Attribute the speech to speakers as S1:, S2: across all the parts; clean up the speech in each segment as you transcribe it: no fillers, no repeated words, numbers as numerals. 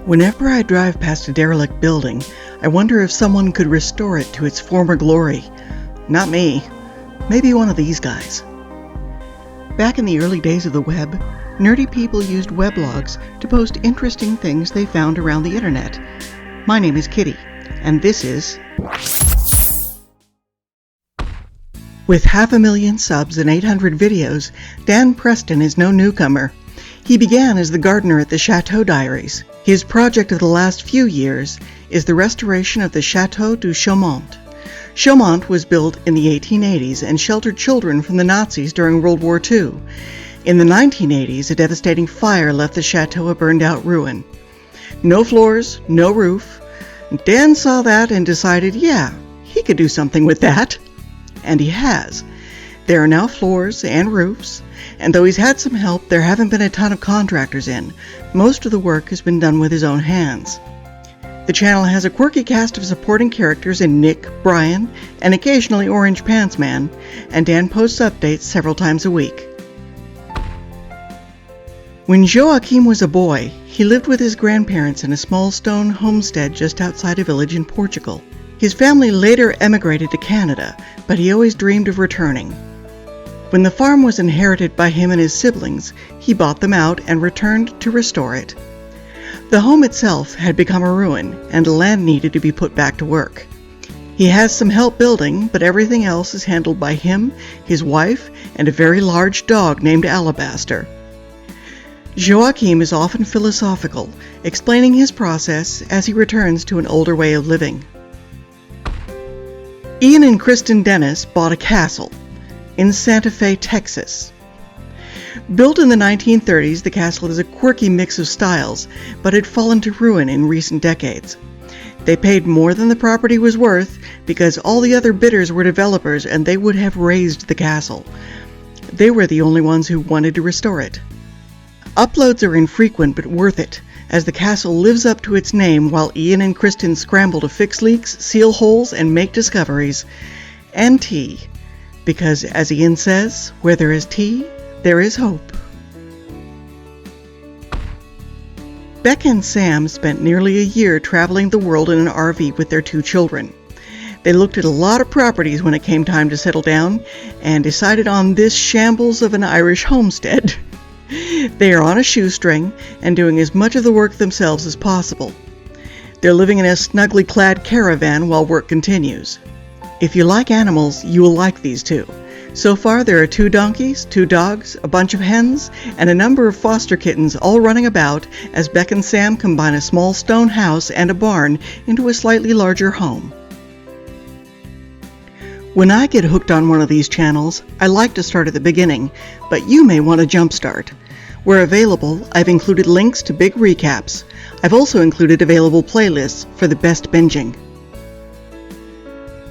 S1: Whenever I drive past a derelict building, I wonder if someone could restore it to its former glory. Not me. Maybe one of these guys. Back in the early days of the web, nerdy people used weblogs to post interesting things they found around the internet. My name is Kitty, and this is... With 500,000 subs and 800 videos, Dan Preston is no newcomer. He began as the gardener at the Chateau Diaries. His project of the last few years is the restoration of the Château du Chaumont. Chaumont was built in the 1880s and sheltered children from the Nazis during World War II. In the 1980s, a devastating fire left the chateau a burned-out ruin. No floors, no roof. Dan saw that and decided, yeah, he could do something with that. And he has. There are now floors and roofs, and though he's had some help, there haven't been a ton of contractors in. Most of the work has been done with his own hands. The channel has a quirky cast of supporting characters in Nick, Brian, and occasionally Orange Pants Man, and Dan posts updates several times a week. When Joaquim was a boy, he lived with his grandparents in a small stone homestead just outside a village in Portugal. His family later emigrated to Canada, but he always dreamed of returning. When the farm was inherited by him and his siblings, he bought them out and returned to restore it. The home itself had become a ruin, and the land needed to be put back to work. He has some help building, but everything else is handled by him, his wife, and a very large dog named Alabaster. Joaquim is often philosophical, explaining his process as he returns to an older way of living. Ian and Kristen Dennis bought a castle in Santa Fe, Texas. Built in the 1930s, the castle is a quirky mix of styles, but had fallen to ruin in recent decades. They paid more than the property was worth because all the other bidders were developers and they would have razed the castle. They were the only ones who wanted to restore it. Uploads are infrequent but worth it, as the castle lives up to its name while Ian and Kristen scramble to fix leaks, seal holes, and make discoveries. And tea. Because, as Ian says, where there is tea, there is hope. Beck and Sam spent nearly a year traveling the world in an RV with their 2 children. They looked at a lot of properties when it came time to settle down, and decided on this shambles of an Irish homestead. They are on a shoestring and doing as much of the work themselves as possible. They're living in a snugly clad caravan while work continues. If you like animals, you will like these 2. So far there are 2 donkeys, 2 dogs, a bunch of hens, and a number of foster kittens all running about as Beck and Sam combine a small stone house and a barn into a slightly larger home. When I get hooked on one of these channels, I like to start at the beginning, but you may want to jumpstart. Where available, I've included links to big recaps. I've also included available playlists for the best binging.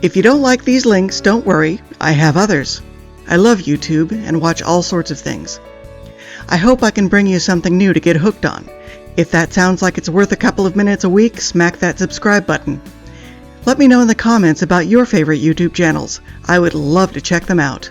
S1: If you don't like these links, don't worry, I have others. I love YouTube and watch all sorts of things. I hope I can bring you something new to get hooked on. If that sounds like it's worth a couple of minutes a week, smack that subscribe button. Let me know in the comments about your favorite YouTube channels. I would love to check them out.